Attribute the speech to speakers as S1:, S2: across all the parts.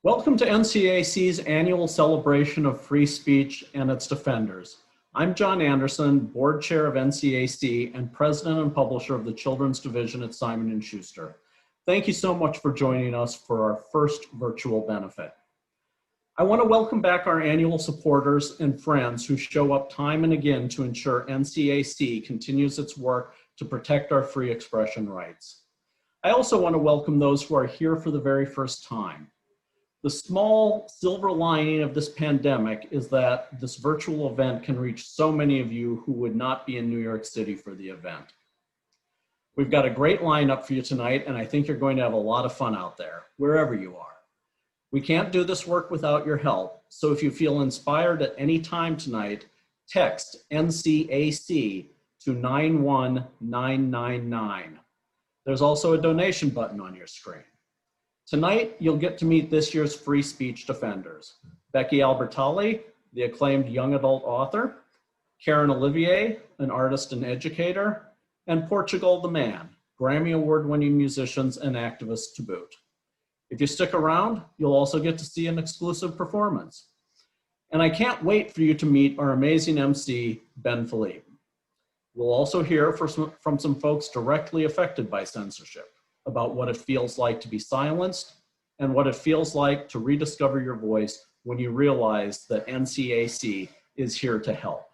S1: Welcome to NCAC's annual celebration of free speech and its defenders. I'm John Anderson, board chair of NCAC and president and publisher of the Children's Division at Simon & Schuster. Thank you so much for joining us for our first virtual benefit. I want to welcome back our annual supporters and friends who show up time and again to ensure NCAC continues its work to protect our free expression rights. I also want to welcome those who are here for the very first time. The small silver lining of this pandemic is that this virtual event can reach so many of you who would not be in New York City for the event. We've got a great lineup for you tonight, and I think you're going to have a lot of fun out there, wherever you are. We can't do this work without your help, so if you feel inspired at any time tonight, text NCAC to 91999. There's also a donation button on your screen. Tonight, you'll get to meet this year's free speech defenders. Becky Albertalli, the acclaimed young adult author, Karyn Olivier, an artist and educator, and Portugal The Man, Grammy Award-winning musicians and activists to boot. If you stick around, you'll also get to see an exclusive performance. And I can't wait for you to meet our amazing MC, Ben Philippe. We'll also hear from some folks directly affected by censorship about what it feels like to be silenced and what it feels like to rediscover your voice when you realize that NCAC is here to help.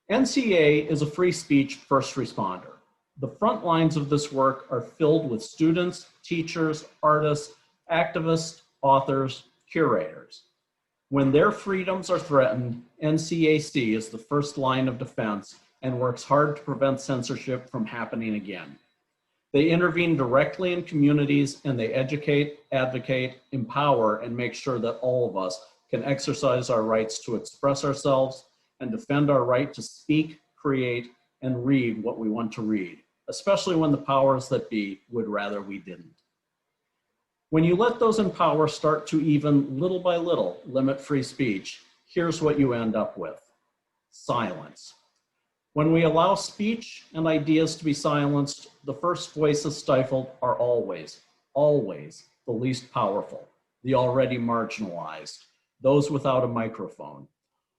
S1: NCA is a free speech first responder. The front lines of this work are filled with students, teachers, artists, activists, authors, curators. When their freedoms are threatened, NCAC is the first line of defense and works hard to prevent censorship from happening again. They intervene directly in communities and they educate, advocate, empower, and make sure that all of us can exercise our rights to express ourselves and defend our right to speak, create, and read what we want to read, especially when the powers that be would rather we didn't. When you let those in power start to even little by little limit free speech, here's what you end up with: silence. When we allow speech and ideas to be silenced, the first voices stifled are always the least powerful, the already marginalized, those without a microphone.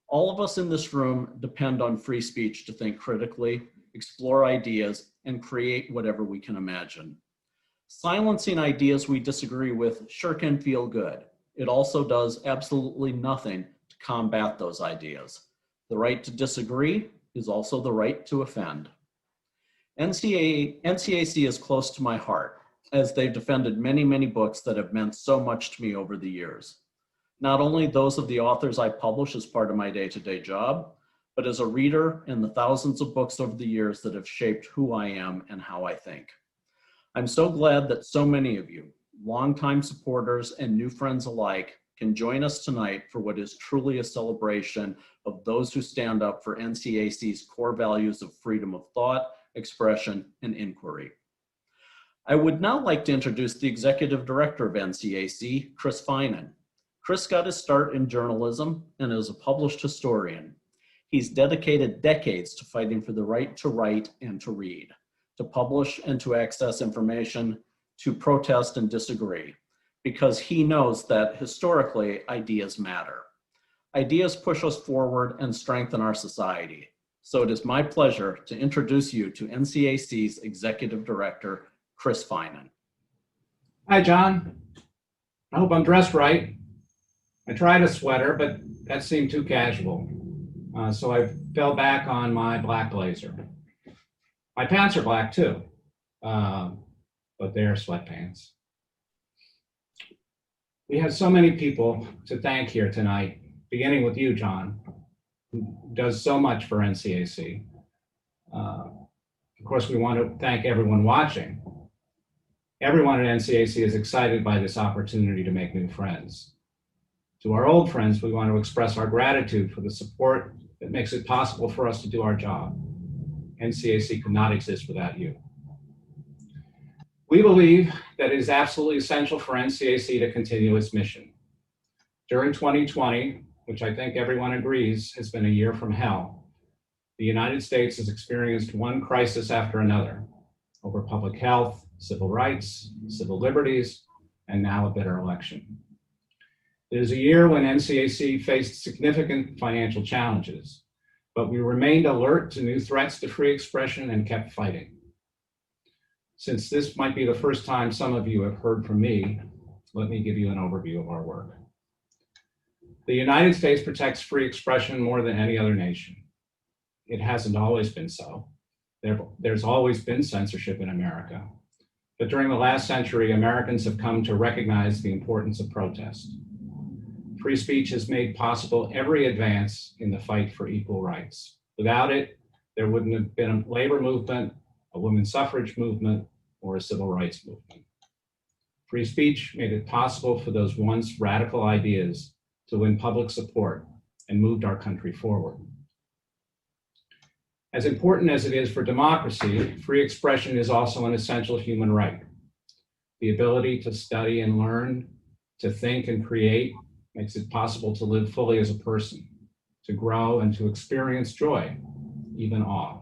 S1: All of us in this room depend on free speech to think critically, explore ideas, and create whatever we can imagine. Silencing ideas we disagree with sure can feel good. It also does absolutely nothing to combat those ideas. The right to disagree is also the right to offend. NCAC is close to my heart, as they've defended many, many books that have meant so much to me over the years. Not only those of the authors I publish as part of my day-to-day job, but as a reader and the thousands of books over the years that have shaped who I am and how I think. I'm so glad that so many of you, longtime supporters and new friends alike, can join us tonight for what is truly a celebration of those who stand up for NCAC's core values of freedom of thought, expression, and inquiry. I would now like to introduce the executive director of NCAC, Chris Finan. Chris got his start in journalism and is a published historian. He's dedicated decades to fighting for the right to write and to read, to publish and to access information, to protest and disagree, because he knows that historically ideas matter. Ideas push us forward and strengthen our society. So it is my pleasure to introduce you to NCAC's Executive Director, Chris Finan.
S2: Hi, John. I hope I'm dressed right. I tried a sweater, but that seemed too casual. So I fell back on my black blazer. My pants are black too, but they're sweatpants. We have so many people to thank here tonight, beginning with you, John, who does so much for NCAC. Of course, we want to thank everyone watching. Everyone at NCAC is excited by this opportunity to make new friends. To our old friends, we want to express our gratitude for the support that makes it possible for us to do our job. NCAC could not exist without you. We believe that it is absolutely essential for NCAC to continue its mission. During 2020, which I think everyone agrees has been a year from hell, the United States has experienced one crisis after another over public health, civil rights, civil liberties, and now a bitter election. It is a year when NCAC faced significant financial challenges, but we remained alert to new threats to free expression and kept fighting. Since this might be the first time some of you have heard from me, let me give you an overview of our work. The United States protects free expression more than any other nation. It hasn't always been so. There's always been censorship in America. But during the last century, Americans have come to recognize the importance of protest. Free speech has made possible every advance in the fight for equal rights. Without it, there wouldn't have been a labor movement, a women's suffrage movement, or a civil rights movement. Free speech made it possible for those once radical ideas to win public support and moved our country forward. As important as it is for democracy, free expression is also an essential human right. The ability to study and learn, to think and create, makes it possible to live fully as a person, to grow and to experience joy, even awe.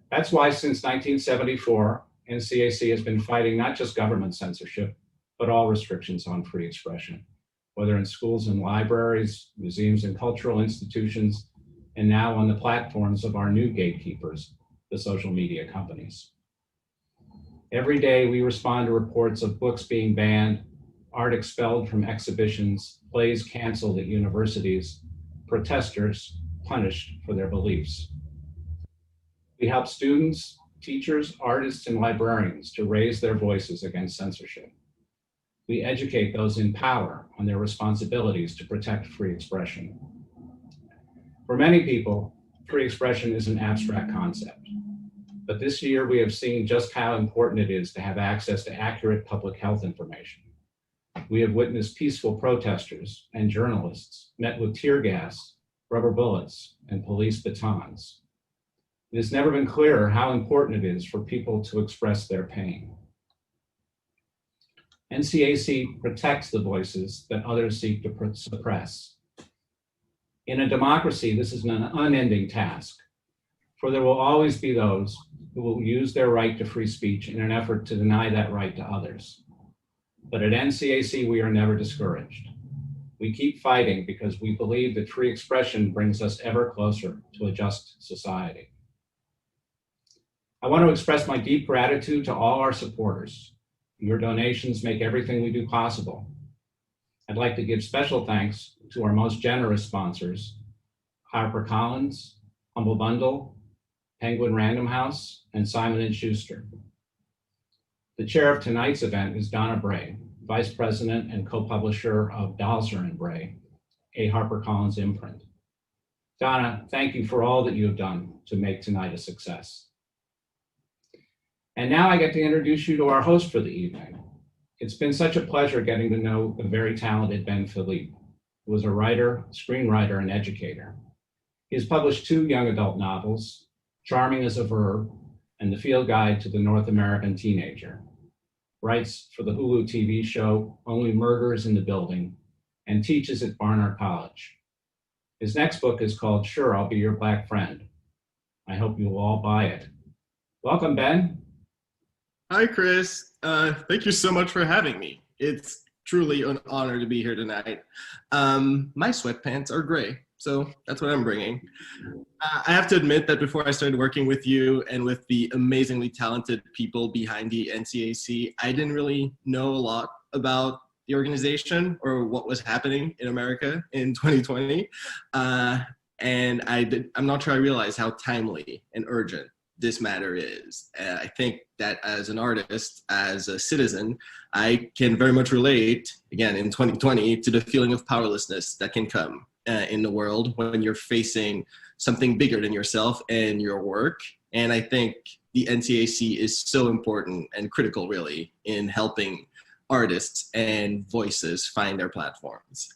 S2: That's why since 1974, NCAC has been fighting not just government censorship, but all restrictions on free expression, whether in schools and libraries, museums and cultural institutions, and now on the platforms of our new gatekeepers, the social media companies. Every day we respond to reports of books being banned, art expelled from exhibitions, plays canceled at universities, protesters punished for their beliefs. We help students, teachers, artists, and librarians to raise their voices against censorship. We educate those in power on their responsibilities to protect free expression. For many people, free expression is an abstract concept. But this year we have seen just how important it is to have access to accurate public health information. We have witnessed peaceful protesters and journalists met with tear gas, rubber bullets, and police batons. It has never been clearer how important it is for people to express their pain. NCAC protects the voices that others seek to suppress. In a democracy, this is an unending task, for there will always be those who will use their right to free speech in an effort to deny that right to others. But at NCAC, we are never discouraged. We keep fighting because we believe that free expression brings us ever closer to a just society. I want to express my deep gratitude to all our supporters. Your donations make everything we do possible. I'd like to give special thanks to our most generous sponsors, HarperCollins, Humble Bundle, Penguin Random House, and Simon & Schuster. The chair of tonight's event is Donna Bray, Vice President and co-publisher of Dalzer & Bray, a HarperCollins imprint. Donna, thank you for all that you have done to make tonight a success. And now I get to introduce you to our host for the evening. It's been such a pleasure getting to know the very talented Ben Philippe, who is a writer, screenwriter, and educator. He has published 2 young adult novels, Charming as a Verb and The Field Guide to the North American Teenager, writes for the Hulu TV show Only Murders in the Building, and teaches at Barnard College. His next book is called Sure, I'll Be Your Black Friend. I hope you will all buy it. Welcome, Ben.
S3: Hi, Chris. Thank you so much for having me. It's truly an honor to be here tonight. My sweatpants are gray, so that's what I'm bringing. I have to admit that before I started working with you and with the amazingly talented people behind the NCAC, I didn't really know a lot about the organization or what was happening in America in 2020. And I'm not sure I realized how timely and urgent this matter is. I think that as an artist, as a citizen, I can very much relate, again, in 2020, to the feeling of powerlessness that can come in the world when you're facing something bigger than yourself and your work. And I think the NCAC is so important and critical, really, in helping artists and voices find their platforms.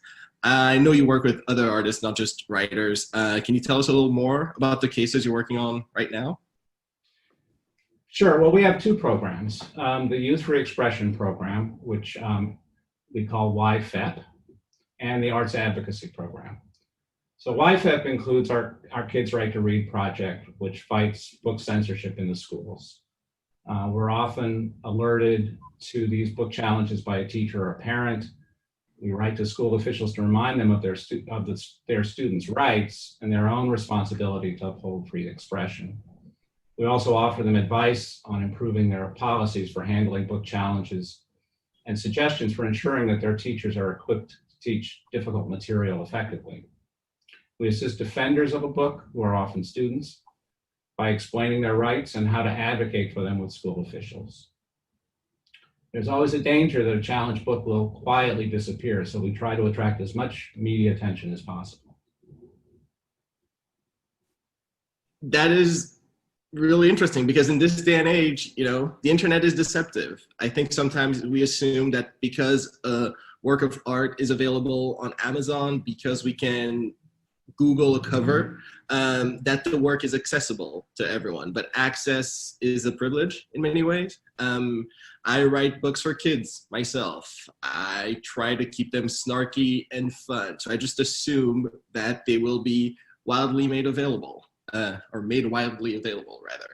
S3: I know you work with other artists, not just writers. Can you tell us a little more about the cases you're working on right now?
S2: Sure. Well, we have 2 programs. The Youth Free Expression Program, which we call YFEP, and the Arts Advocacy Program. So YFEP includes our Kids Right to Read project, which fights book censorship in the schools. We're often alerted to these book challenges by a teacher or a parent. We write to school officials to remind them of their students' rights and their own responsibility to uphold free expression. We also offer them advice on improving their policies for handling book challenges and suggestions for ensuring that their teachers are equipped to teach difficult material effectively. We assist defenders of a book, who are often students, by explaining their rights and how to advocate for them with school officials. There's always a danger that a challenged book will quietly disappear, so we try to attract as much media attention as possible.
S3: That is really interesting, because in this day and age, the internet is deceptive. I think sometimes we assume that because a work of art is available on Amazon, because we can Google a cover, that the work is accessible to everyone. But access is a privilege in many ways. I write books for kids myself. I try to keep them snarky and fun. So I just assume that they will be wildly made available, or made widely available rather.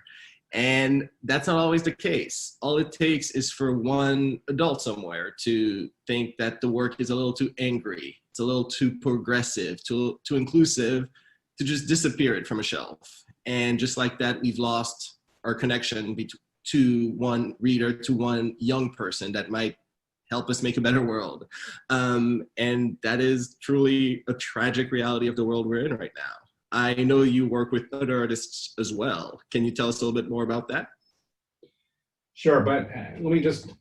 S3: And that's not always the case. All it takes is for one adult somewhere to think that the work is a little too angry, it's a little too progressive, too inclusive, to just disappear it from a shelf. And just like that, we've lost our connection to one reader, to one young person that might help us make a better world. And that is truly a tragic reality of the world we're in right now. I know you work with other artists as well. Can you tell us a little bit more about that?
S2: Sure, but let me just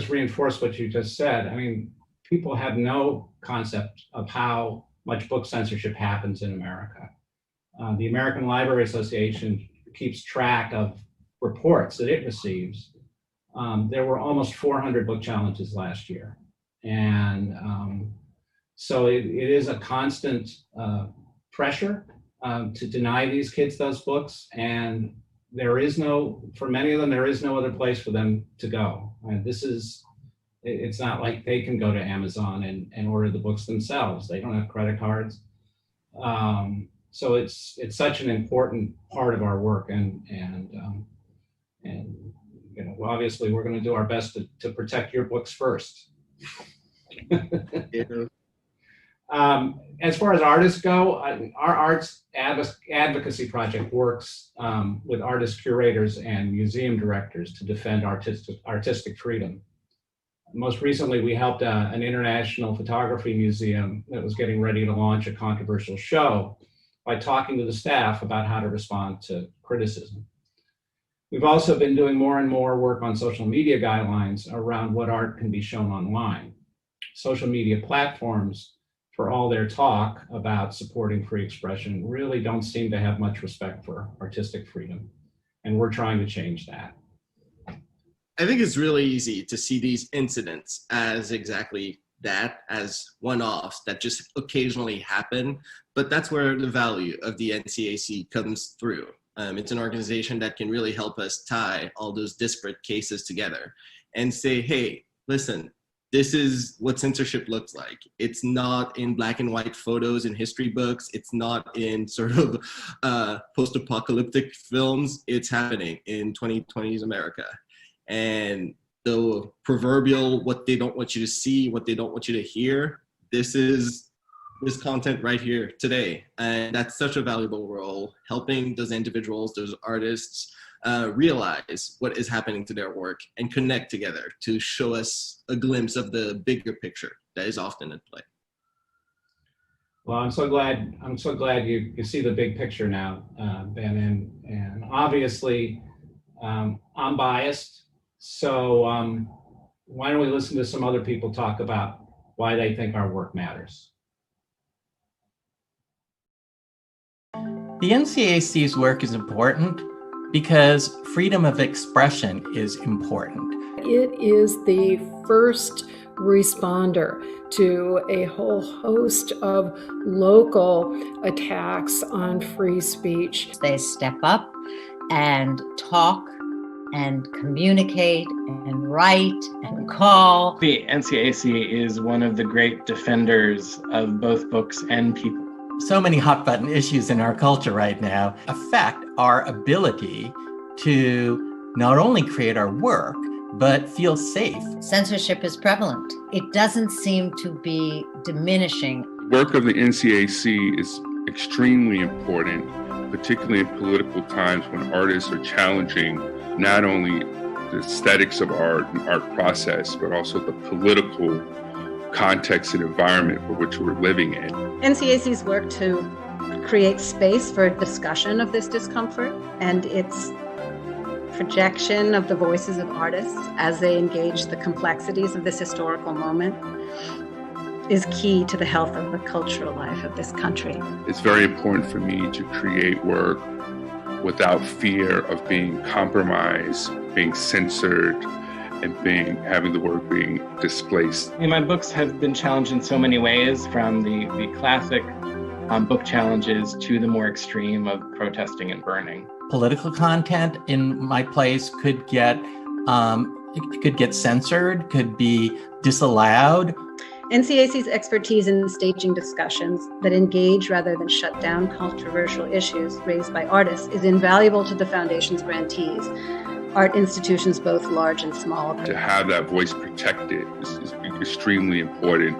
S2: reinforce what you just said. I mean, people have no concept of how much book censorship happens in America. The American Library Association keeps track of reports that it receives. There were almost 400 book challenges last year. And so it is a constant pressure to deny these kids those books. And for many of them, there is no other place for them to go. And it's not like they can go to Amazon and order the books themselves. They don't have credit cards. So it's such an important part of our work, and obviously we're going to do our best to protect your books first.
S3: Yeah.
S2: As far as artists go, our arts advocacy project works with artist curators and museum directors to defend artistic freedom. Most recently, we helped an international photography museum that was getting ready to launch a controversial show by talking to the staff about how to respond to criticism. We've also been doing more and more work on social media guidelines around what art can be shown online. Social media platforms, for all their talk about supporting free expression, really don't seem to have much respect for artistic freedom. And we're trying to change that.
S3: I think it's really easy to see these incidents as exactly that, as one-offs that just occasionally happen, but that's where the value of the NCAC comes through. It's an organization that can really help us tie all those disparate cases together and say, hey, listen, this is what censorship looks like. It's not in black and white photos in history books. It's not in sort of post-apocalyptic films. It's happening in 2020s America. And the proverbial, what they don't want you to see, what they don't want you to hear, this is this content right here today. And that's such a valuable role, helping those individuals, those artists, realize what is happening to their work and connect together to show us a glimpse of the bigger picture that is often at play.
S2: Well, I'm so glad you see the big picture now, Ben, and obviously I'm biased. So why don't we listen to some other people talk about why they think our work matters.
S4: The NCAC's work is important because freedom of expression is important.
S5: It is the first responder to a whole host of local attacks on free speech.
S6: They step up and talk and communicate and write and call.
S7: The NCAC is one of the great defenders of both books and people.
S4: So many hot button issues in our culture right now affect our ability to not only create our work, but feel safe.
S6: Censorship is prevalent. It doesn't seem to be diminishing.
S8: Work of the NCAC is extremely important, particularly in political times when artists are challenging not only the aesthetics of art and art process, but also the political context and environment for which we're living in.
S9: NCAC's work to create space for discussion of this discomfort and its projection of the voices of artists as they engage the complexities of this historical moment is key to the health of the cultural life of this country.
S8: It's very important for me to create work without fear of being compromised, being censored, and having the work being displaced.
S7: I mean, my books have been challenged in so many ways, from the classic book challenges to the more extreme of protesting and burning.
S4: Political content in my plays could get censored, could be disallowed.
S9: NCAC's expertise in staging discussions that engage rather than shut down controversial issues raised by artists is invaluable to the Foundation's grantees, art institutions both large and small.
S8: To have that voice protected is extremely important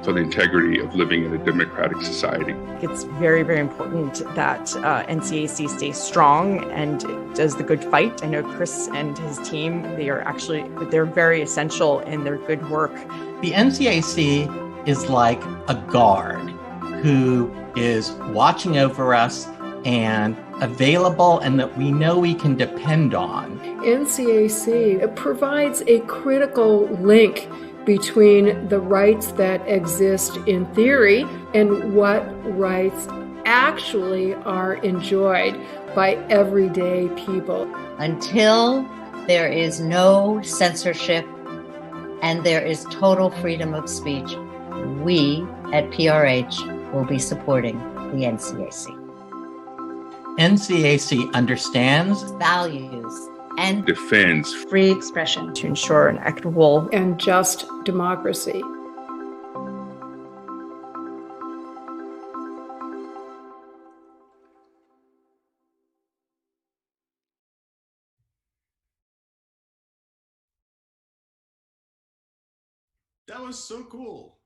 S8: for the integrity of living in a democratic society.
S10: It's very, very important that NCAC stays strong and does the good fight. I know Chris and his team, they're very essential in their good work.
S4: The NCAC is like a guard who is watching over us and available, and that we know we can depend on.
S5: NCAC provides a critical link between the rights that exist in theory and what rights actually are enjoyed by everyday people.
S6: Until there is no censorship and there is total freedom of speech, we at PRH will be supporting the NCAC.
S4: NCAC understands,
S6: values, and
S8: defends
S9: free expression
S10: to ensure an equitable
S5: and just democracy.
S3: That was so cool.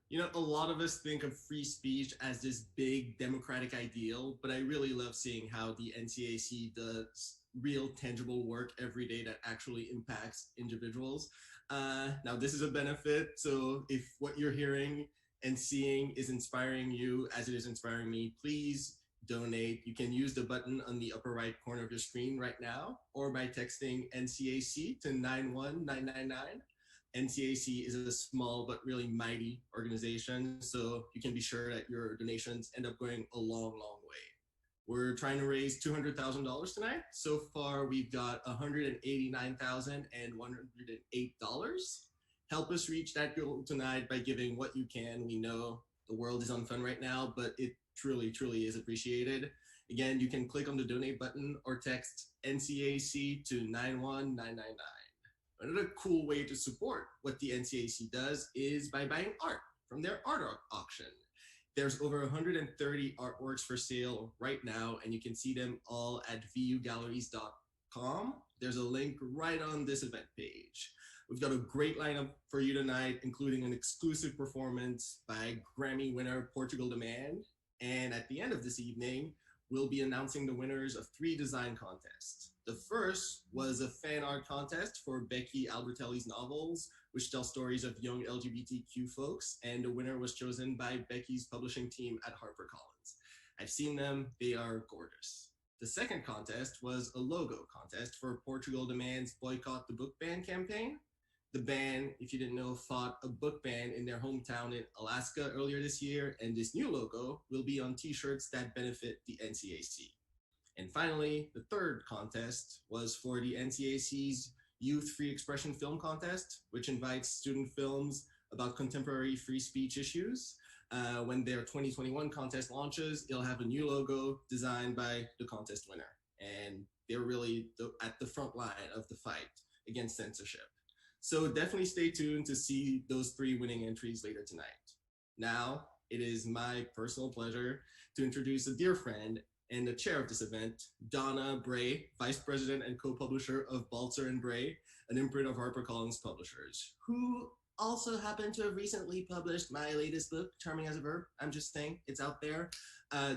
S3: You know, a lot of us think of free speech as this big democratic ideal, but I really love seeing how the NCAC does real tangible work every day that actually impacts individuals. Now, this is a benefit, so if what you're hearing and seeing is inspiring you as it is inspiring me, please donate. You can use the button on the upper right corner of your screen right now, or by texting NCAC to 91999. NCAC is a small but really mighty organization, so you can be sure that your donations end up going a long, long way. We're trying to raise $200,000 tonight. So far, we've got $189,108. Help us reach that goal tonight by giving what you can. We know the world is unfun right now, but it truly, truly is appreciated. Again, you can click on the donate button or text NCAC to 91999. Another cool way to support what the NCAC does is by buying art from their art auction. There's over 130 artworks for sale right now, and you can see them all at vugalleries.com. There's a link right on this event page. We've got a great lineup for you tonight, including an exclusive performance by Grammy winner Portugal The Man. And at the end of this evening, we'll be announcing the winners of 3 design contests. The first was a fan art contest for Becky Albertalli's novels, which tell stories of young LGBTQ folks, and the winner was chosen by Becky's publishing team at HarperCollins. I've seen them, they are gorgeous. The second contest was a logo contest for Portugal The Man's Boycott the Book Ban campaign. The band, if you didn't know, fought a book ban in their hometown in Alaska earlier this year, and this new logo will be on t-shirts that benefit the NCAC. And finally, the third contest was for the NCAC's Youth Free Expression Film Contest, which invites student films about contemporary free speech issues. When their 2021 contest launches, it'll have a new logo designed by the contest winner. And they're really at the front line of the fight against censorship. So definitely stay tuned to see those 3 winning entries later tonight. Now, it is my personal pleasure to introduce a dear friend and the chair of this event, Donna Bray, Vice President and co-publisher of Balzer and Bray, an imprint of HarperCollins Publishers, who also happened to have recently published my latest book, Charming as a Verb. I'm just saying, it's out there.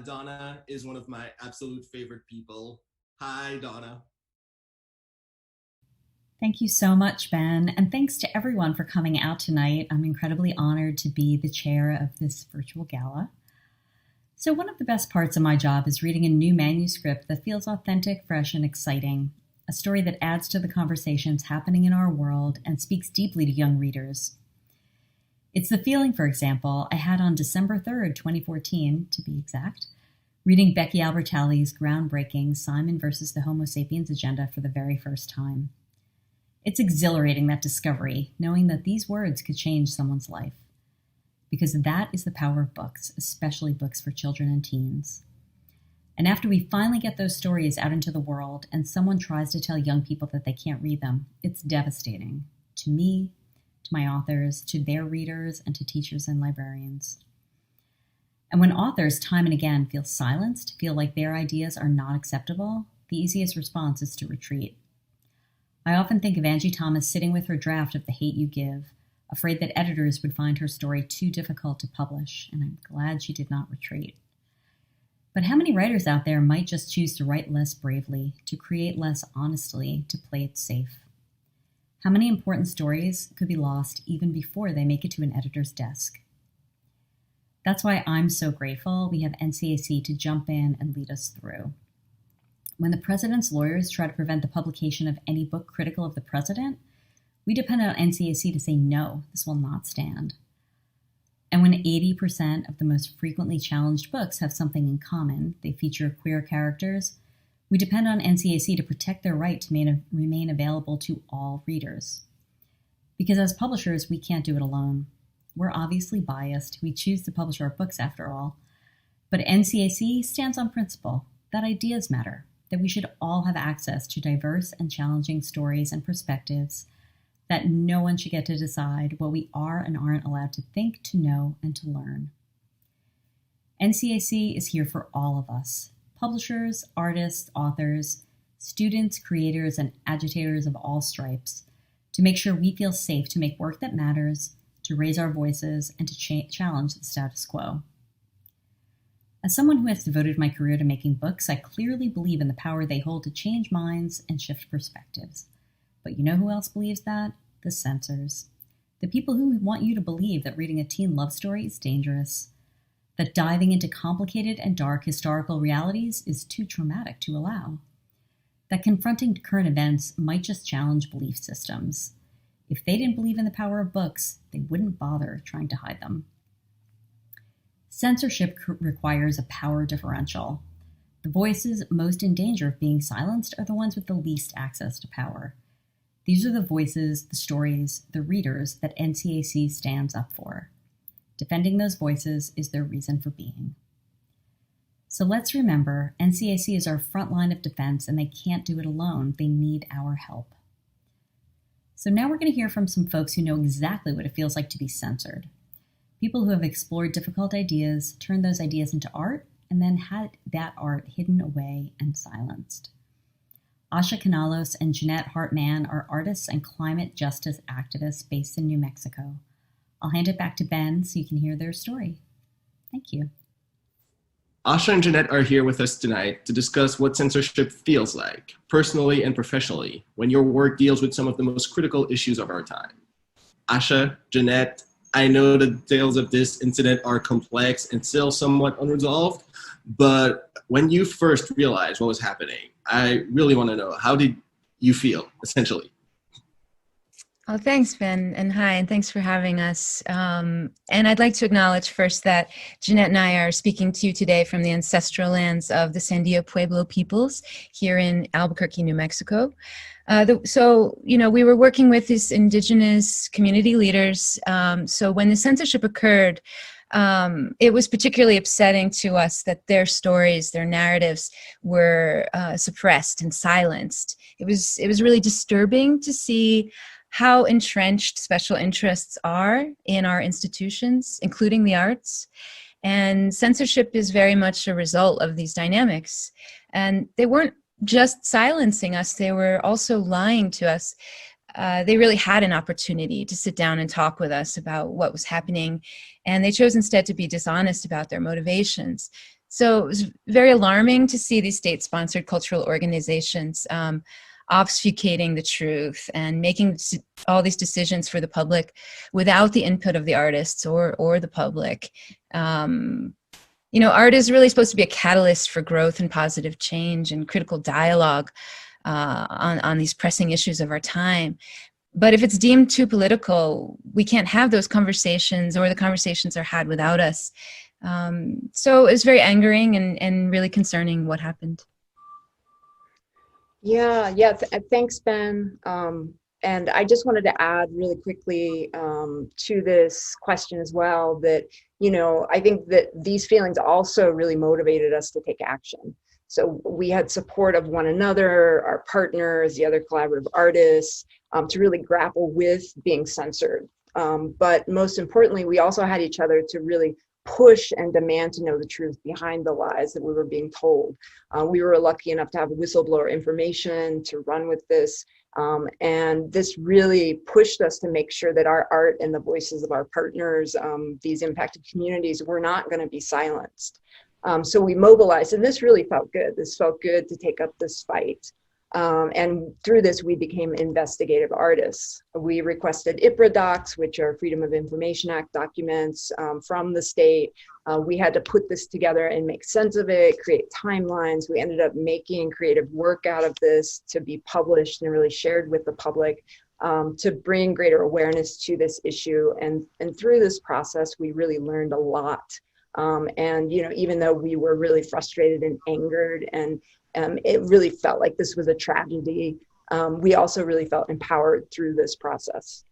S3: Donna is one of my absolute favorite people. Hi, Donna.
S11: Thank you so much, Ben, and thanks to everyone for coming out tonight. I'm incredibly honored to be the chair of this virtual gala. So one of the best parts of my job is reading a new manuscript that feels authentic, fresh, and exciting, a story that adds to the conversations happening in our world and speaks deeply to young readers. It's the feeling, for example, I had on December 3rd, 2014, to be exact, reading Becky Albertalli's groundbreaking Simon versus the Homo sapiens agenda for the very first time. It's exhilarating, that discovery, knowing that these words could change someone's life. Because that is the power of books, especially books for children and teens. And after we finally get those stories out into the world and someone tries to tell young people that they can't read them, it's devastating. To me, to my authors, to their readers, and to teachers and librarians. And when authors time and again feel silenced, feel like their ideas are not acceptable, the easiest response is to retreat. I often think of Angie Thomas sitting with her draft of The Hate U Give, afraid that editors would find her story too difficult to publish, and I'm glad she did not retreat. But how many writers out there might just choose to write less bravely, to create less honestly, to play it safe? How many important stories could be lost even before they make it to an editor's desk? That's why I'm so grateful we have NCAC to jump in and lead us through. When the president's lawyers try to prevent the publication of any book critical of the president, we depend on NCAC to say, no, this will not stand. And when 80% of the most frequently challenged books have something in common, they feature queer characters, we depend on NCAC to protect their right to remain available to all readers. Because as publishers, we can't do it alone. We're obviously biased. We choose to publish our books after all. But NCAC stands on principle that ideas matter, that we should all have access to diverse and challenging stories and perspectives, that no one should get to decide what we are and aren't allowed to think, to know, and to learn. NCAC is here for all of us, publishers, artists, authors, students, creators, and agitators of all stripes, to make sure we feel safe to make work that matters, to raise our voices, and to challenge the status quo. As someone who has devoted my career to making books, I clearly believe in the power they hold to change minds and shift perspectives. But you know who else believes that? The censors. The people who want you to believe that reading a teen love story is dangerous, that diving into complicated and dark historical realities is too traumatic to allow, that confronting current events might just challenge belief systems. If they didn't believe in the power of books, they wouldn't bother trying to hide them. Censorship requires a power differential. The voices most in danger of being silenced are the ones with the least access to power. These are the voices, the stories, the readers that NCAC stands up for. Defending those voices is their reason for being. So let's remember, NCAC is our front line of defense, and they can't do it alone. They need our help. So now we're going to hear from some folks who know exactly what it feels like to be censored. People who have explored difficult ideas, turned those ideas into art, and then had that art hidden away and silenced. Asha, Canalos, and Jeanette Hart-Mann are artists and climate justice activists based in New Mexico. I'll hand it back to Ben so you can hear their story. Thank you.
S3: Asha and Jeanette are here with us tonight to discuss what censorship feels like, personally and professionally, when your work deals with some of the most critical issues of our time. Asha, Jeanette, I know the details of this incident are complex and still somewhat unresolved, but when you first realized what was happening, I really want to know, how did you feel, essentially?
S12: Oh, thanks, Ben, and hi, and thanks for having us. And I'd like to acknowledge first that Jeanette and I are speaking to you today from the ancestral lands of the Sandia Pueblo peoples here in Albuquerque, New Mexico. So, we were working with these indigenous community leaders. So when the censorship occurred, it was particularly upsetting to us that their stories, their narratives were suppressed and silenced. It was really disturbing to see how entrenched special interests are in our institutions, including the arts. And censorship is very much a result of these dynamics. And they weren't just silencing us, they were also lying to us. They really had an opportunity to sit down and talk with us about what was happening, and they chose instead to be dishonest about their motivations. So it was very alarming to see these state-sponsored cultural organizations obfuscating the truth and making all these decisions for the public without the input of the artists or the public. You know, art is really supposed to be a catalyst for growth and positive change and critical dialogue on these pressing issues of our time. But if it's deemed too political, we can't have those conversations, or the conversations are had without us. So it's very angering and really concerning what happened.
S13: Thanks, Ben. And I just wanted to add really quickly to this question as well that, you know, I think that these feelings also really motivated us to take action. So we had support of one another, our partners, the other collaborative artists, to really grapple with being censored. But most importantly, we also had each other to really push and demand to know the truth behind the lies that we were being told. We were lucky enough to have whistleblower information to run with this. And this really pushed us to make sure that our art and the voices of our partners, these impacted communities, were not going to be silenced. So we mobilized, and this really felt good. This felt good to take up this fight. And through this, we became investigative artists. We requested IPRA docs, which are Freedom of Information Act documents from the state. We had to put this together and make sense of it, create timelines. We ended up making creative work out of this to be published and really shared with the public to bring greater awareness to this issue. And through this process, we really learned a lot. And, you know, even though we were really frustrated and angered and it really felt like this was a tragedy, we also really felt empowered through this process.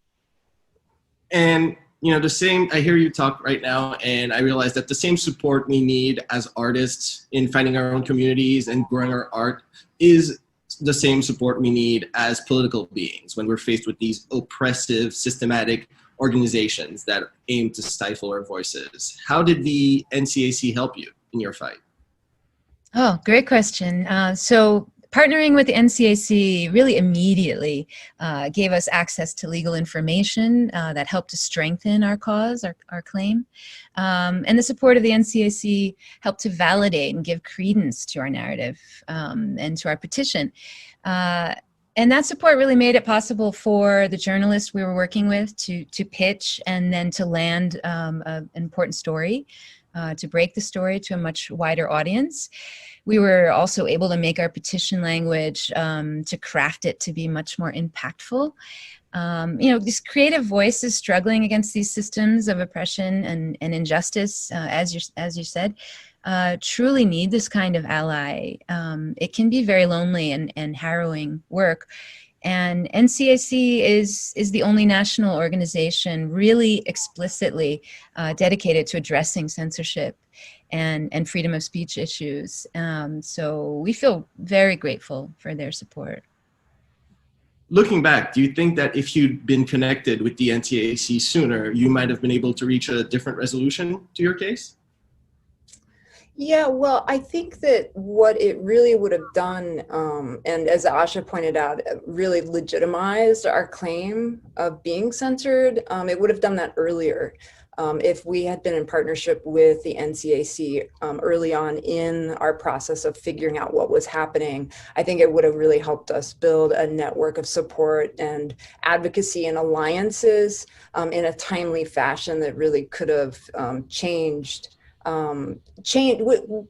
S3: And, you know, the same, I hear you talk right now, and I realize that the same support we need as artists in finding our own communities and growing our art is the same support we need as political beings when we're faced with these oppressive, systematic organizations that aim to stifle our voices. How did the NCAC help you in your fight?
S12: Oh, great question. So partnering with the NCAC really immediately gave us access to legal information that helped to strengthen our cause, our claim. And the support of the NCAC helped to validate and give credence to our narrative and to our petition. And that support really made it possible for the journalists we were working with to pitch and then to land an important story, to break the story to a much wider audience. We were also able to make our petition language, to craft it to be much more impactful. You know, these creative voices struggling against these systems of oppression and injustice, as you said, truly need this kind of ally. It can be very lonely and harrowing work. And NCAC is the only national organization really explicitly dedicated to addressing censorship and freedom of speech issues. So we feel very grateful for their support.
S3: Looking back, do you think that if you'd been connected with the NCAC sooner, you might have been able to reach a different resolution to your case?
S13: Yeah, well, I think that what it really would have done, and as Asha pointed out, really legitimized our claim of being censored. It would have done that earlier if we had been in partnership with the NCAC early on in our process of figuring out what was happening. I think it would have really helped us build a network of support and advocacy and alliances in a timely fashion that really could have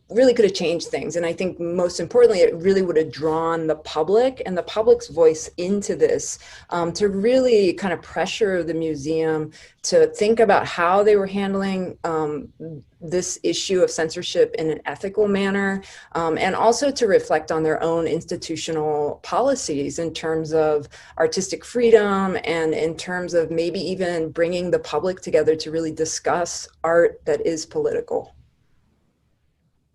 S13: really could have changed things. And I think most importantly, it really would have drawn the public and the public's voice into this to really kind of pressure the museum to think about how they were handling this issue of censorship in an ethical manner, and also to reflect on their own institutional policies in terms of artistic freedom and in terms of maybe even bringing the public together to really discuss art that is political.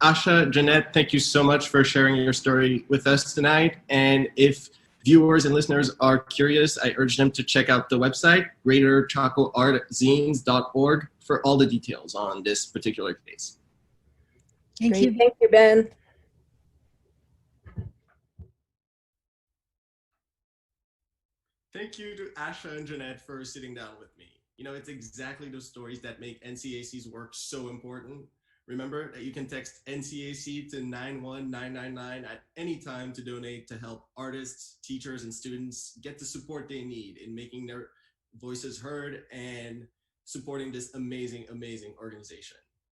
S3: Asha, Jeanette, thank you so much for sharing your story with us tonight. And if viewers and listeners are curious, I urge them to check out the website, greaterchacoartzines.org for all the details on this particular case.
S12: Thank
S13: Great.
S12: you.
S13: Thank you, Ben.
S3: Thank you to Asha and Jeanette for sitting down with me. You know, it's exactly those stories that make NCAC's work so important. Remember that you can text NCAC to 91999 at any time to donate to help artists, teachers, and students get the support they need in making their voices heard and supporting this amazing, amazing organization.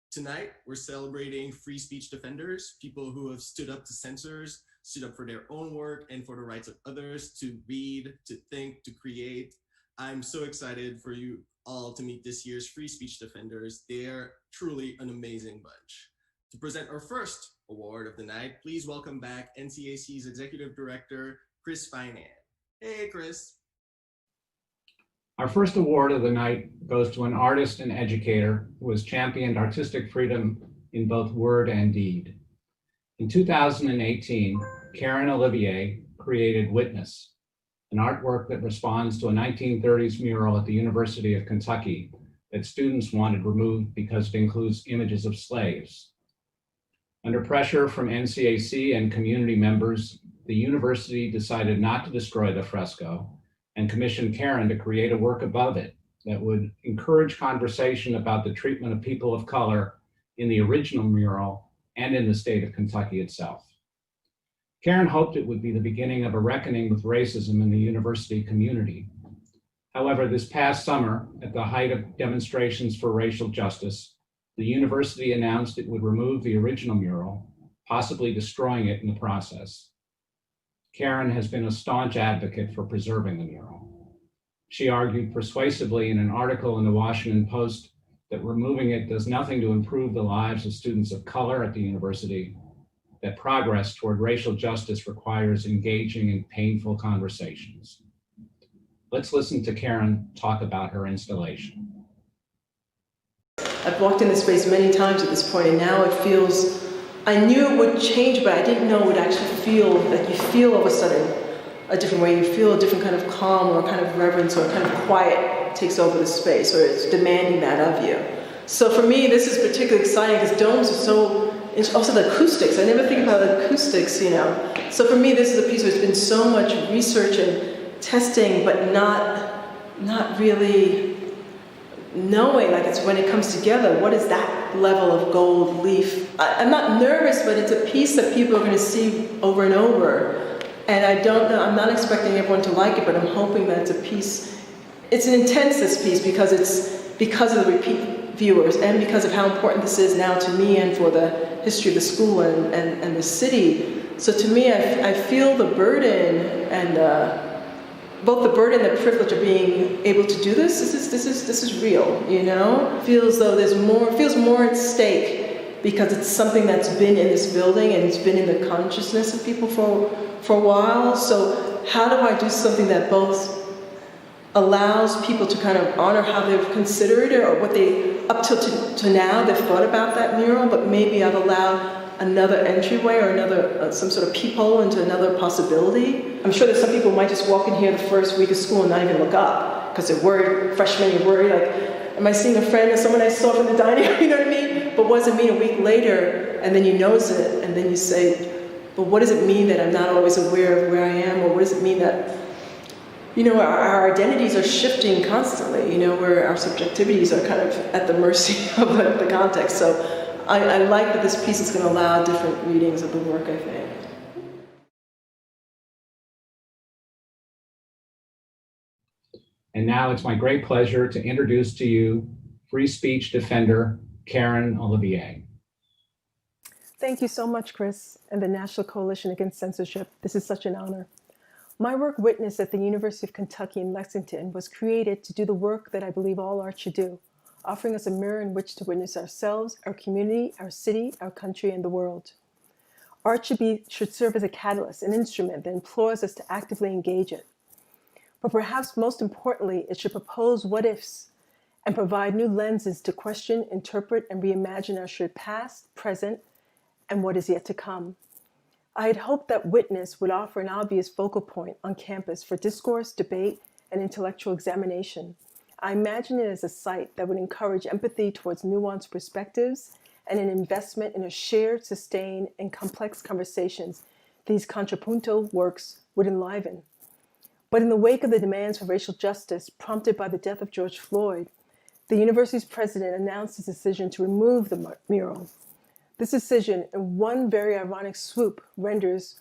S3: Tonight, we're celebrating free speech defenders, people who have stood up to censors, stood up for their own work and for the rights of others to read, to think, to create. I'm so excited for you all to meet this year's free speech defenders. They're truly an amazing bunch. To present our first award of the night, please welcome back NCAC's Executive Director, Chris Finan. Hey, Chris.
S2: Our first award of the night goes to an artist and educator who has championed artistic freedom in both word and deed. In 2018, Karyn Olivier created Witness, an artwork that responds to a 1930s mural at the University of Kentucky that students wanted removed because it includes images of slaves. Under pressure from NCAC and community members, the university decided not to destroy the fresco and commissioned Karyn to create a work above it that would encourage conversation about the treatment of people of color in the original mural and in the state of Kentucky itself. Karyn hoped it would be the beginning of a reckoning with racism in the university community. However, this past summer, at the height of demonstrations for racial justice, the university announced it would remove the original mural, possibly destroying it in the process. Karyn has been a staunch advocate for preserving the mural. She argued persuasively in an article in the Washington Post that removing it does nothing to improve the lives of students of color at the university, that progress toward racial justice requires engaging in painful conversations. Let's listen to Karyn talk about her installation.
S14: I've walked in this space many times at this point, and now it feels, I knew it would change, but I didn't know it would actually feel, like you feel all of a sudden a different way. You feel a different kind of calm or a kind of reverence or a kind of quiet takes over the space, or it's demanding that of you. So for me, this is particularly exciting because domes are so, also the acoustics. I never think about the acoustics, you know. So for me, this is a piece where there's been so much research and testing, but not really knowing, like it's when it comes together, what is that level of gold leaf? I'm not nervous, but it's a piece that people are going to see over and over. And I don't know, I'm not expecting everyone to like it, but I'm hoping that it's a piece, it's an intense, this piece, because of the repeat viewers and because of how important this is now to me and for the history of the school and the city. So to me, I feel the burden and both the burden and the privilege of being able to do this. This is real, you know? It feels though feels more at stake because it's something that's been in this building and it's been in the consciousness of people for a while. So how do I do something that both allows people to kind of honor how they've considered it or what they, up till to now, they've thought about that mural, but maybe I've allowed another entryway or another, some sort of peephole into another possibility. I'm sure that some people might just walk in here the first week of school and not even look up because they're worried, freshmen, you're worried, like, am I seeing a friend or someone I saw from the dining room, you know what I mean? But what does it mean a week later, and then you notice it, and then you say, but what does it mean that I'm not always aware of where I am, or what does it mean that, you know, our identities are shifting constantly, you know, where our subjectivities are kind of at the mercy of the context. So I like that this piece is going to allow different readings of the work, I think.
S2: And now it's my great pleasure to introduce to you free speech defender, Karyn Olivier.
S14: Thank you so much, Chris, and the National Coalition Against Censorship. This is such an honor. My work, Witness, at the University of Kentucky in Lexington was created to do the work that I believe all art should do, offering us a mirror in which to witness ourselves, our community, our city, our country, and the world. Art should serve as a catalyst, an instrument that implores us to actively engage it. But perhaps most importantly, it should propose what-ifs and provide new lenses to question, interpret, and reimagine our shared past, present, and what is yet to come. I had hoped that Witness would offer an obvious focal point on campus for discourse, debate, and intellectual examination. I imagine it as a site that would encourage empathy towards nuanced perspectives and an investment in a shared, sustained, and complex conversations these contrapuntal works would enliven. But in the wake of the demands for racial justice prompted by the death of George Floyd, the university's president announced his decision to remove the mural. This decision, in one very ironic swoop, renders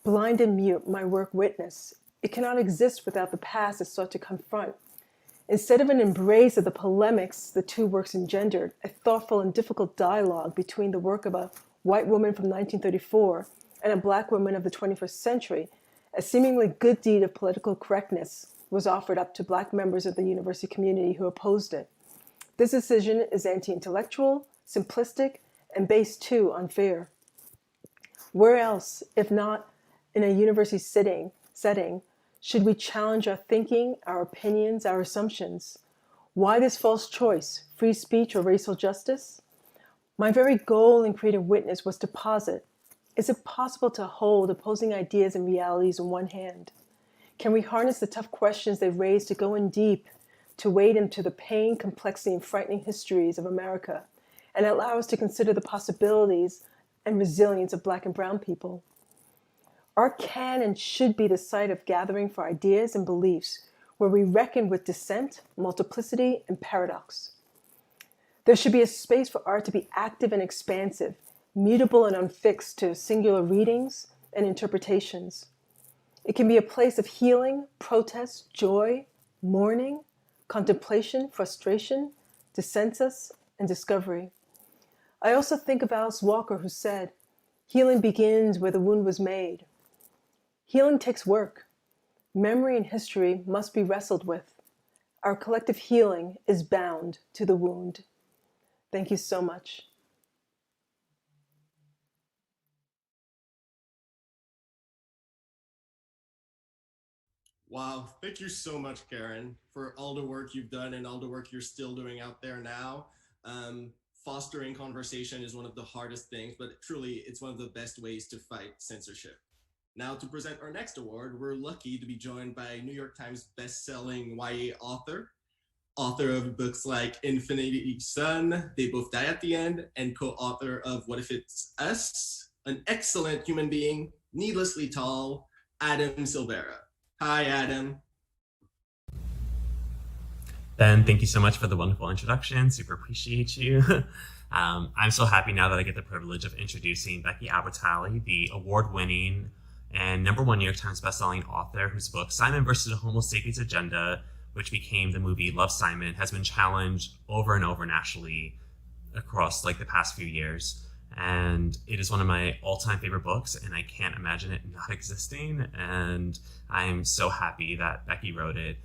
S14: blind and mute my work witness. It cannot exist without the past it sought to confront. Instead of an embrace of the polemics the two works engendered, a thoughtful and difficult dialogue between the work of a white woman from 1934 and a black woman of the 21st century, a seemingly good deed of political correctness was offered up to black members of the university community who opposed it. This decision is anti-intellectual, simplistic, and based too unfair. Where else, if not in a university setting, should we challenge our thinking, our opinions, our assumptions? Why this false choice, free speech or racial justice? My very goal in creating Witness was to posit, is it possible to hold opposing ideas and realities in one hand? Can we harness the tough questions they raise to go in deep, to wade into the pain, complexity, and frightening histories of America, and allow us to consider the possibilities and resilience of Black and Brown people? Art can and should be the site of gathering for ideas and beliefs where we reckon with dissent, multiplicity, and paradox. There should be a space for art to be active and expansive, mutable and unfixed to singular readings and interpretations. It can be a place of healing, protest, joy, mourning, contemplation, frustration, dissensus, and discovery. I also think of Alice Walker, who said, "Healing begins where the wound was made." Healing takes work. Memory and history must be wrestled with. Our collective healing is bound to the wound. Thank you so much.
S3: Wow, thank you so much, Karyn, for all the work you've done and all the work you're still doing out there now. Fostering conversation is one of the hardest things, but truly it's one of the best ways to fight censorship. Now, to present our next award, we're lucky to be joined by New York Times best-selling YA author of books like Infinity Sun, They Both Die at the End, and co-author of What If It's Us, an excellent human being, needlessly tall, Adam Silvera. Hi, Adam.
S15: Ben, thank you so much for the wonderful introduction. Super appreciate you. I'm so happy now that I get the privilege of introducing Becky Albertalli, the award-winning and #1 New York Times bestselling author whose book Simon vs. the Homo Sapiens Agenda, which became the movie Love, Simon, has been challenged over and over nationally across the past few years. And it is one of my all-time favorite books, and I can't imagine it not existing. And I'm so happy that Becky wrote it.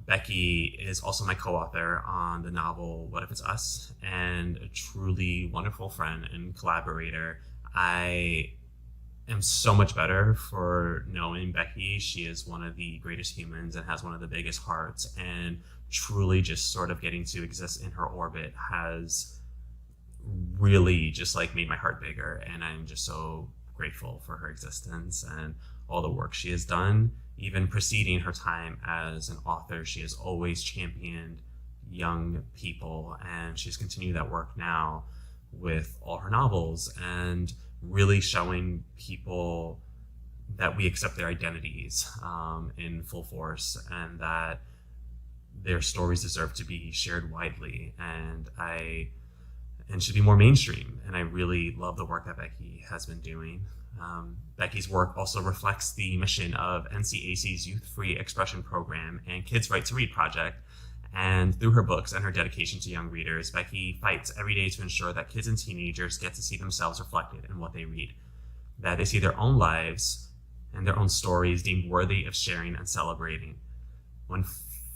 S15: Becky is also my co-author on the novel What If It's Us, and a truly wonderful friend and collaborator. I am so much better for knowing Becky. She is one of the greatest humans and has one of the biggest hearts, and truly just sort of getting to exist in her orbit has really just made my heart bigger. And I'm just so grateful for her existence and all the work she has done. Even preceding her time as an author, she has always championed young people, and she's continued that work now with all her novels and really showing people that we accept their identities in full force, and that their stories deserve to be shared widely and should be more mainstream. And I really love the work that Becky has been doing. Becky's work also reflects the mission of NCAC's Youth Free Expression Program and Kids Right to Read project. And through her books and her dedication to young readers, Becky fights every day to ensure that kids and teenagers get to see themselves reflected in what they read, that they see their own lives and their own stories deemed worthy of sharing and celebrating. When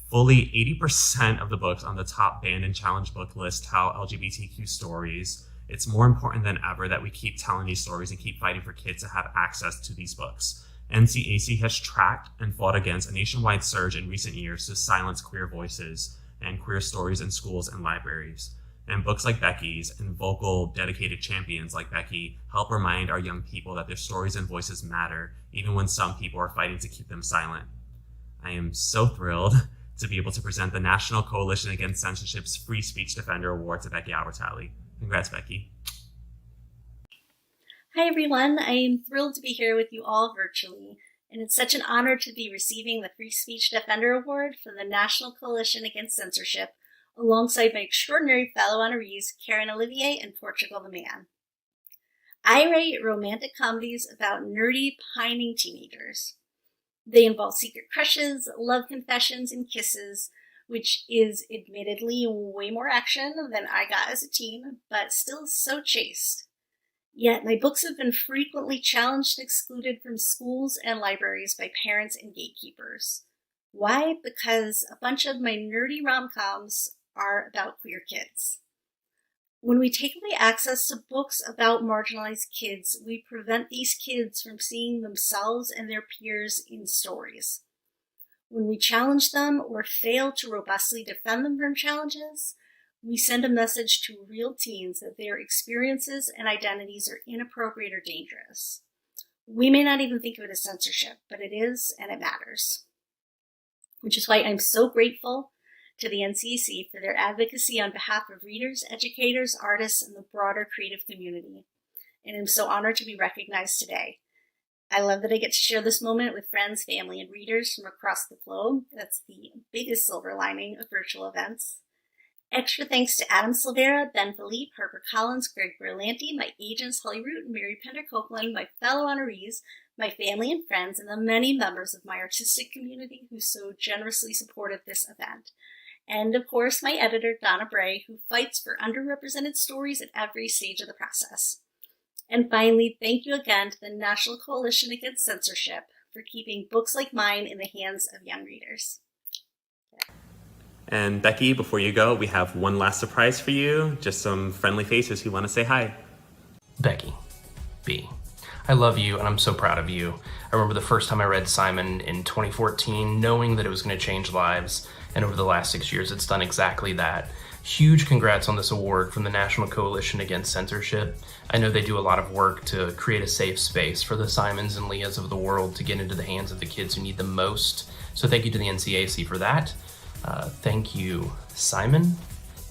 S15: fully 80% of the books on the top banned and challenged book list tell LGBTQ stories, it's more important than ever that we keep telling these stories and keep fighting for kids to have access to these books. NCAC has tracked and fought against a nationwide surge in recent years to silence queer voices and queer stories in schools and libraries. And books like Becky's and vocal, dedicated champions like Becky help remind our young people that their stories and voices matter, even when some people are fighting to keep them silent. I am so thrilled to be able to present the National Coalition Against Censorship's Free Speech Defender Award to Becky Albertalli. Congrats, Becky.
S16: Hi, everyone. I am thrilled to be here with you all virtually, and it's such an honor to be receiving the Free Speech Defender Award from the National Coalition Against Censorship, alongside my extraordinary fellow honorees, Karyn, Olivier, and Portugal The Man. I write romantic comedies about nerdy, pining teenagers. They involve secret crushes, love confessions, and kisses, which is admittedly way more action than I got as a teen, but still so chaste. Yet my books have been frequently challenged and excluded from schools and libraries by parents and gatekeepers. Why? Because a bunch of my nerdy rom-coms are about queer kids. When we take away access to books about marginalized kids, we prevent these kids from seeing themselves and their peers in stories. When we challenge them or fail to robustly defend them from challenges, we send a message to real teens that their experiences and identities are inappropriate or dangerous. We may not even think of it as censorship, but it is, and it matters. Which is why I'm so grateful to the NCAC for their advocacy on behalf of readers, educators, artists, and the broader creative community. And I'm so honored to be recognized today. I love that I get to share this moment with friends, family, and readers from across the globe. That's the biggest silver lining of virtual events. Extra thanks to Adam Silvera, Ben Philippe, Harper Collins, Greg Berlanti, my agents Holly Root and Mary Pender Copeland, my fellow honorees, my family and friends, and the many members of my artistic community who so generously supported this event. And of course, my editor, Donna Bray, who fights for underrepresented stories at every stage of the process. And finally, thank you again to the National Coalition Against Censorship for keeping books like mine in the hands of young readers.
S15: And Becky, before you go, we have one last surprise for you. Just some friendly faces who want to say hi.
S17: Becky, B. I love you and I'm so proud of you. I remember the first time I read Simon in 2014, knowing that it was going to change lives. And over the last 6 years, it's done exactly that. Huge congrats on this award from the National Coalition Against Censorship. I know they do a lot of work to create a safe space for the Simons and Leahs of the world to get into the hands of the kids who need them most. So thank you to the NCAC for that. Thank you, Simon.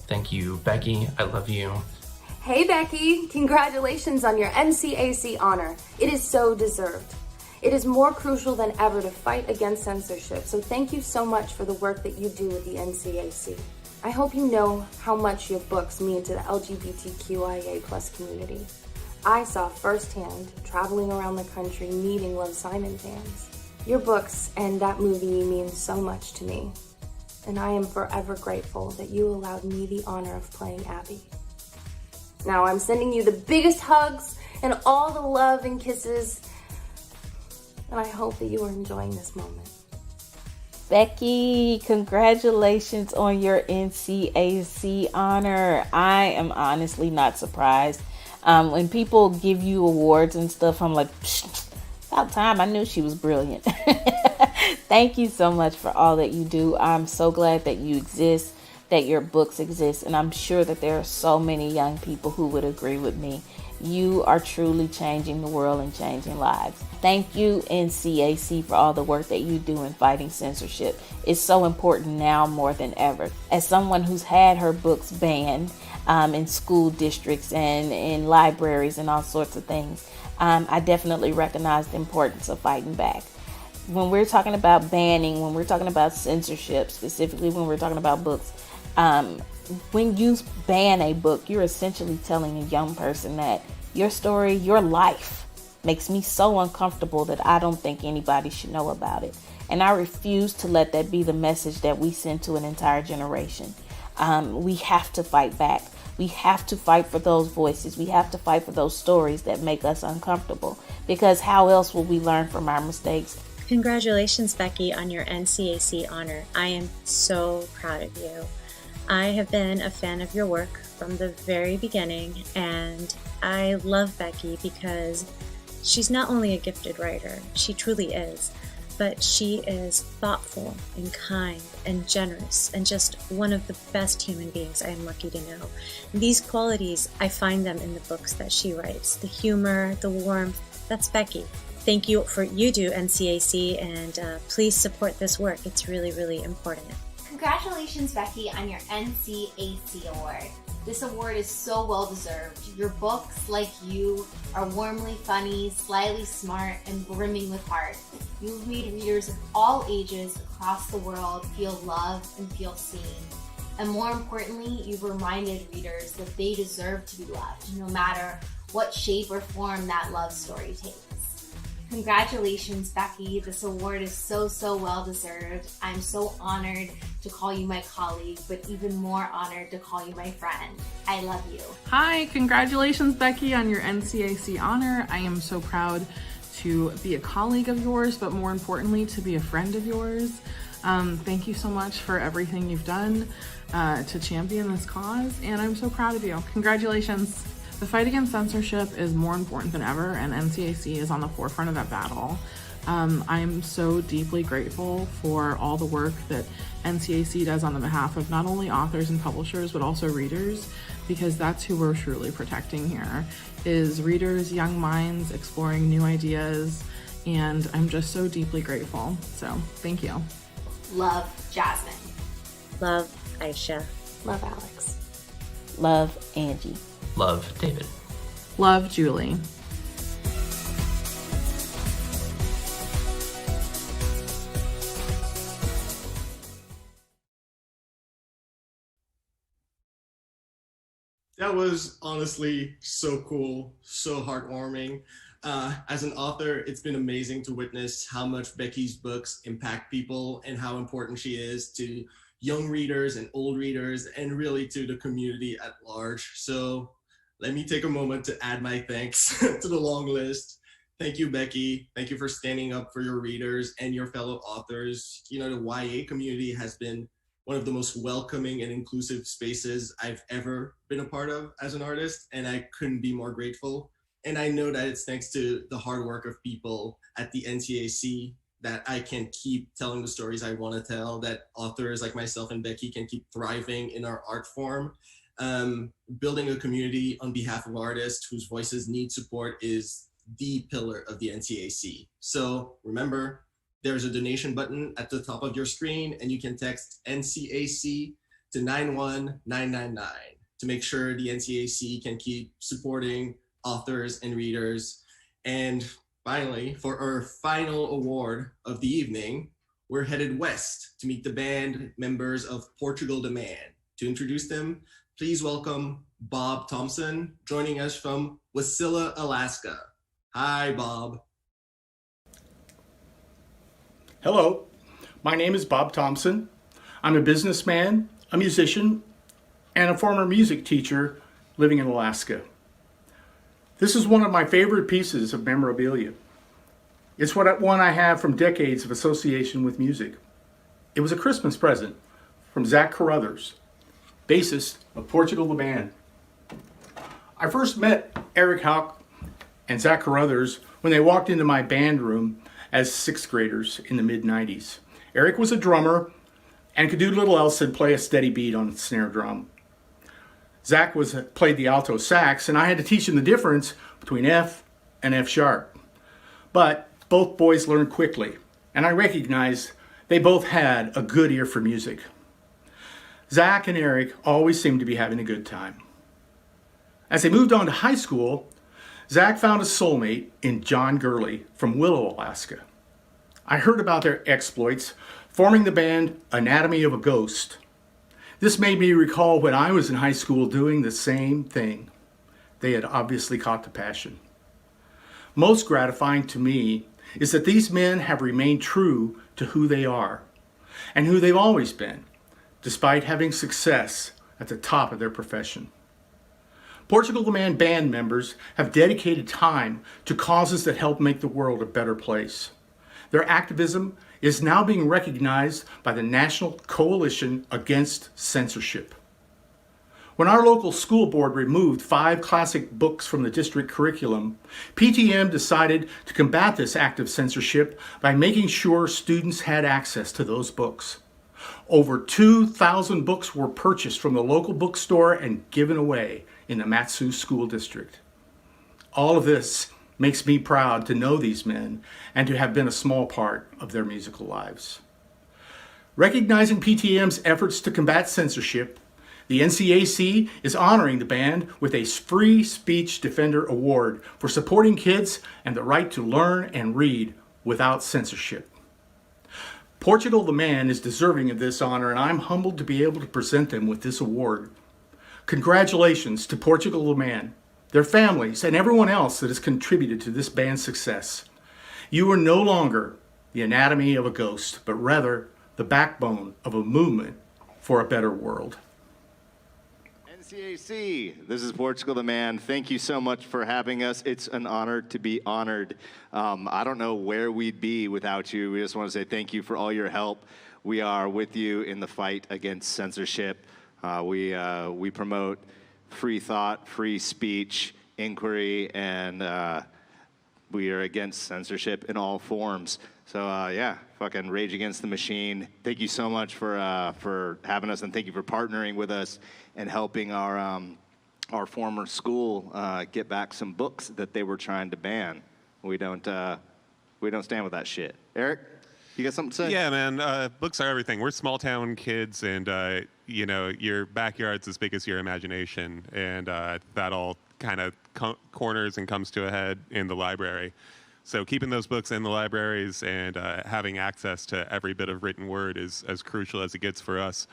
S17: Thank you, Becky. I love you.
S18: Hey, Becky. Congratulations on your NCAC honor. It is so deserved. It is more crucial than ever to fight against censorship, so thank you so much for the work that you do with the NCAC. I hope you know how much your books mean to the LGBTQIA+ community. I saw firsthand, traveling around the country, meeting Love Simon fans. Your books and that movie mean so much to me, and I am forever grateful that you allowed me the honor of playing Abby. Now I'm sending you the biggest hugs and all the love and kisses, and I hope that you are enjoying this moment.
S19: Becky, congratulations on your NCAC honor. I am honestly not surprised. When people give you awards and stuff, I'm like, about time. I knew she was brilliant. Thank you so much for all that you do. I'm so glad that you exist, that your books exist, and I'm sure that there are so many young people who would agree with me. You are truly changing the world and changing lives. Thank you, NCAC, for all the work that you do in fighting censorship. It's so important now more than ever. As someone who's had her books banned in school districts and in libraries and all sorts of things, I definitely recognize the importance of fighting back. When we're talking about banning, when we're talking about censorship, specifically when we're talking about books, when you ban a book, you're essentially telling a young person that your story, your life, makes me so uncomfortable that I don't think anybody should know about it. And I refuse to let that be the message that we send to an entire generation. We have to fight back. We have to fight for those voices. We have to fight for those stories that make us uncomfortable, because how else will we learn from our mistakes?
S20: Congratulations, Becky, on your NCAC honor. I am so proud of you. I have been a fan of your work from the very beginning, and I love Becky because she's not only a gifted writer, she truly is, but she is thoughtful and kind and generous and just one of the best human beings I am lucky to know. And these qualities, I find them in the books that she writes. The humor, the warmth, that's Becky. Thank you for you do, NCAC, and please support this work. It's really, really important.
S21: Congratulations, Becky, on your NCAC award. This award is so well deserved. Your books, like you, are warmly funny, slyly smart, and brimming with heart. You've made readers of all ages across the world feel loved and feel seen. And more importantly, you've reminded readers that they deserve to be loved, no matter what shape or form that love story takes. Congratulations, Becky. This award is so well deserved. I'm so honored to call you my colleague, but even more honored to call you my friend. I love you.
S22: Hi, congratulations, Becky, on your NCAC honor. I am so proud to be a colleague of yours, but more importantly, to be a friend of yours. Thank you so much for everything you've done to champion this cause, and I'm so proud of you. Congratulations. The fight against censorship is more important than ever, and NCAC is on the forefront of that battle. I am so deeply grateful for all the work that NCAC does on the behalf of not only authors and publishers, but also readers, because that's who we're truly protecting here, is readers, young minds exploring new ideas, and I'm just so deeply grateful. So thank you.
S21: Love, Jasmine.
S20: Love, Asha. Love, Alex.
S19: Love, Angie.
S17: Love, David.
S22: Love, Julie.
S3: That was honestly so cool, so heartwarming. As an author, it's been amazing to witness how much Becky's books impact people and how important she is to young readers and old readers and really to the community at large. So let me take a moment to add my thanks to the long list. Thank you, Becky. Thank you for standing up for your readers and your fellow authors. You know, the YA community has been one of the most welcoming and inclusive spaces I've ever been a part of as an artist, and I couldn't be more grateful. And I know that it's thanks to the hard work of people at the NCAC that I can keep telling the stories I want to tell, that authors like myself and Becky can keep thriving in our art form. Building a community on behalf of artists whose voices need support is the pillar of the NCAC. So remember, there's a donation button at the top of your screen, and you can text NCAC to 91999 to make sure the NCAC can keep supporting authors and readers. And finally, for our final award of the evening, we're headed west to meet the band members of Portugal The Man. To introduce them, please welcome Bob Thompson, joining us from Wasilla, Alaska. Hi, Bob.
S23: Hello, my name is Bob Thompson. I'm a businessman, a musician, and a former music teacher living in Alaska. This is one of my favorite pieces of memorabilia. It's one I have from decades of association with music. It was a Christmas present from Zach Carruthers, bassist of Portugal The Man. I first met Eric Hauck and Zach Carruthers when they walked into my band room as sixth graders in the mid-90s. Eric was a drummer and could do little else than play a steady beat on the snare drum. Zach played the alto sax, and I had to teach him the difference between F and F sharp. But both boys learned quickly, and I recognized they both had a good ear for music. Zach and Eric always seemed to be having a good time. As they moved on to high school, Zach found a soulmate in John Gurley from Willow, Alaska. I heard about their exploits, forming the band Anatomy of a Ghost. This made me recall when I was in high school doing the same thing. They had obviously caught the passion. Most gratifying to me is that these men have remained true to who they are and who they've always been, despite having success at the top of their profession. Portugal The Man band members have dedicated time to causes that help make the world a better place. Their activism is now being recognized by the National Coalition Against Censorship. When our local school board removed 5 classic books from the district curriculum, PTM decided to combat this act of censorship by making sure students had access to those books. Over 2,000 books were purchased from the local bookstore and given away in the Matsu School District. All of this makes me proud to know these men and to have been a small part of their musical lives. Recognizing PTM's efforts to combat censorship, the NCAC is honoring the band with a Free Speech Defender Award for supporting kids and the right to learn and read without censorship. Portugal The Man is deserving of this honor, and I'm humbled to be able to present them with this award. Congratulations to Portugal The Man, their families, and everyone else that has contributed to this band's success. You are no longer the anatomy of a ghost, but rather the backbone of a movement for a better world.
S1: NCAC, this is Portugal The Man. Thank you so much for having us. It's an honor to be honored. I don't know where we'd be without you. We just want to say thank you for all your help. We are with you in the fight against censorship. We promote free thought, free speech, inquiry, and we are against censorship in all forms. So yeah, fucking Rage Against the Machine. Thank you so much for having us, and thank you for partnering with us and helping our former school get back some books that they were trying to ban. We don't stand with that shit. Eric, you got something to say?
S4: Yeah, man. Books are everything. We're small town kids, and you know, your backyard's as big as your imagination, and that all kind of corners and comes to a head in the library. So keeping those books in the libraries and having access to every bit of written word is as crucial as it gets for us.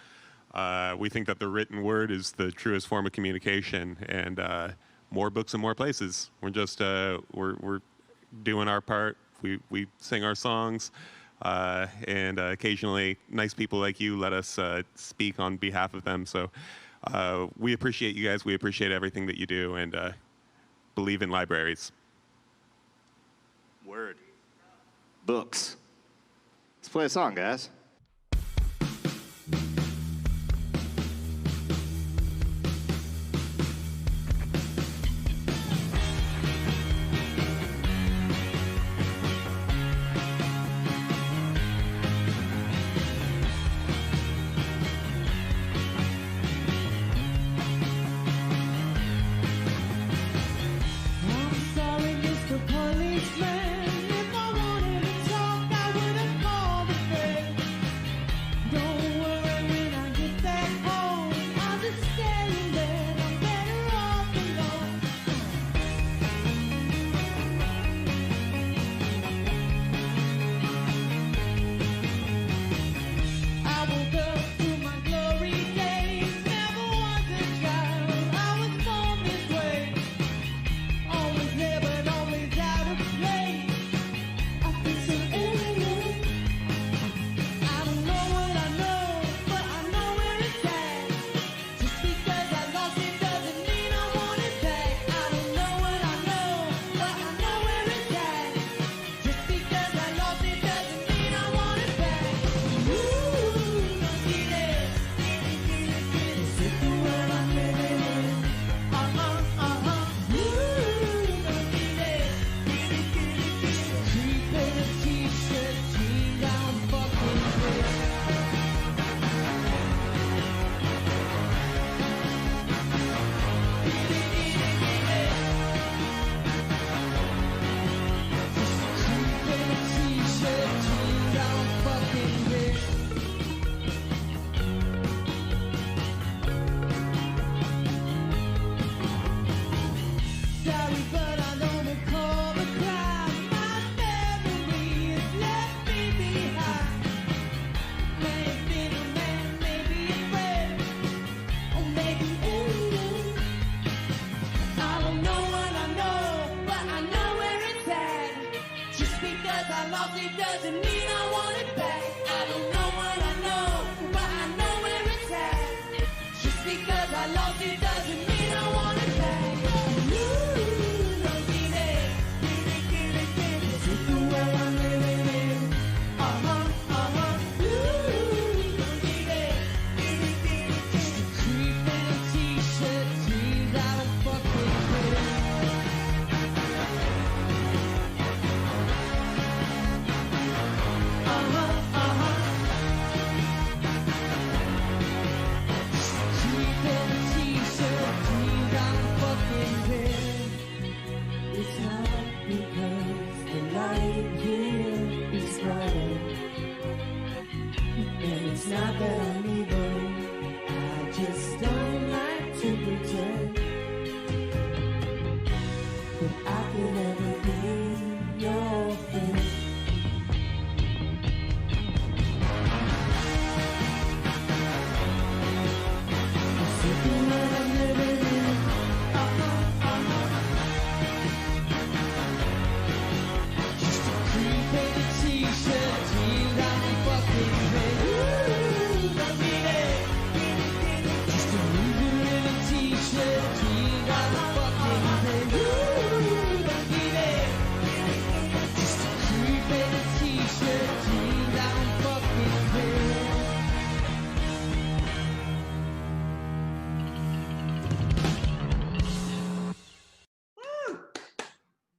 S4: We think that the written word is the truest form of communication, and more books in more places. We're just we're doing our part. We sing our songs, and occasionally nice people like you let us speak on behalf of them. So we appreciate you guys. We appreciate everything that you do, and believe in libraries.
S1: Word. Books. Let's play a song, guys.
S7: Policeman, if I wanted to talk, I would have called the feds.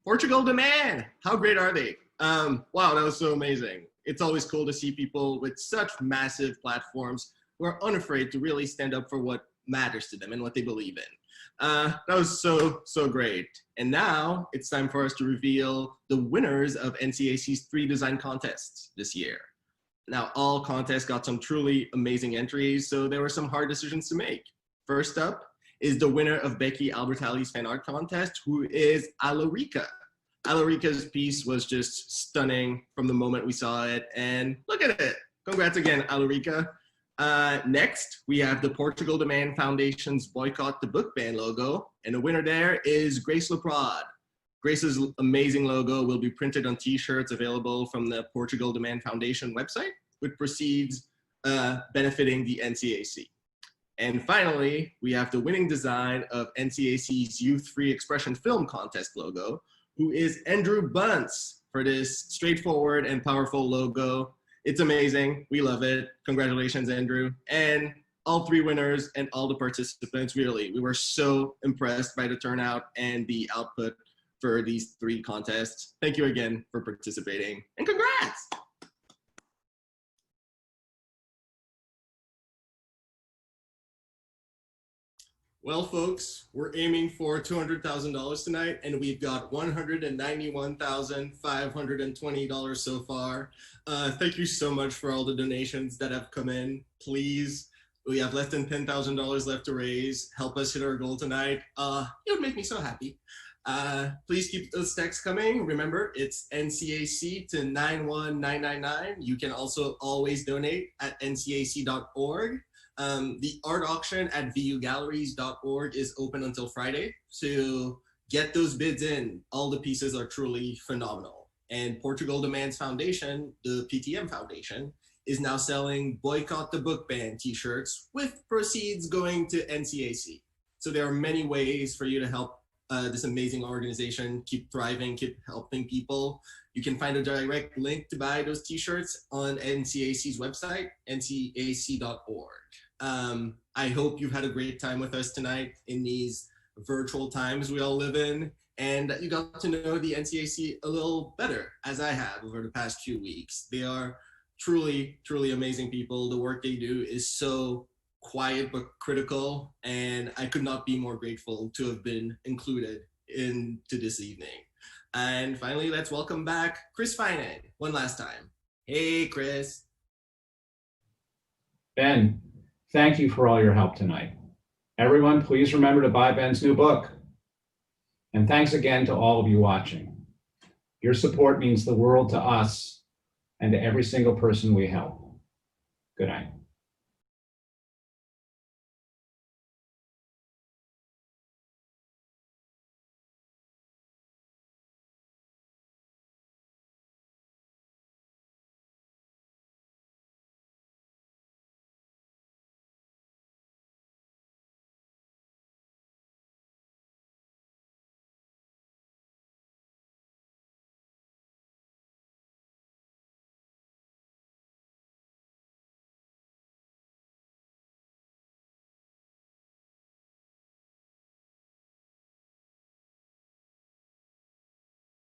S3: Portugal The Man. How great are they? Wow, that was so amazing. It's always cool to see people with such massive platforms who are unafraid to really stand up for what matters to them and what they believe in. That was so great. And now it's time for us to reveal the winners of NCAC's 3 design contests this year. Now, all contests got some truly amazing entries, so there were some hard decisions to make. First up is the winner of Becky Albertalli's fan art contest, who is Alarica. Alarica's piece was just stunning from the moment we saw it, and look at it. Congrats again, Alarica. Next, we have the Portugal The Man Foundation's Boycott the Book Ban logo, and the winner there is Grace Leprade. Grace's amazing logo will be printed on t-shirts available from the Portugal The Man Foundation website, with proceeds benefiting the NCAC. And finally, we have the winning design of NCAC's Youth Free Expression Film Contest logo, who is Andrew Bunce, for this straightforward and powerful logo. It's amazing. We love it. Congratulations, Andrew. And all 3 winners and all the participants, really, we were so impressed by the turnout and the output for these 3 contests. Thank you again for participating, and congrats! Well, folks, we're aiming for $200,000 tonight, and we've got $191,520 so far. Thank you so much for all the donations that have come in. Please, we have less than $10,000 left to raise. Help us hit our goal tonight. It would make me so happy. Please keep those texts coming. Remember, it's NCAC to 91999. You can also always donate at ncac.org. The art auction at vugalleries.org is open until Friday. So get those bids in. All the pieces are truly phenomenal. And Portugal The Man's foundation, the PTM Foundation, is now selling Boycott the Book Ban t-shirts with proceeds going to NCAC. So there are many ways for you to help this amazing organization keep thriving, keep helping people. You can find a direct link to buy those t-shirts on NCAC's website, ncac.org. I hope you've had a great time with us tonight in these virtual times we all live in, and that you got to know the NCAC a little better, as I have over the past few weeks. They are truly, truly amazing people. The work they do is so quiet but critical, and I could not be more grateful to have been included into this evening. And finally, let's welcome back Chris Finan one last time. Hey, Chris.
S2: Ben, thank you for all your help tonight. Everyone, please remember to buy Ben's new book. And thanks again to all of you watching. Your support means the world to us and to every single person we help. Good night.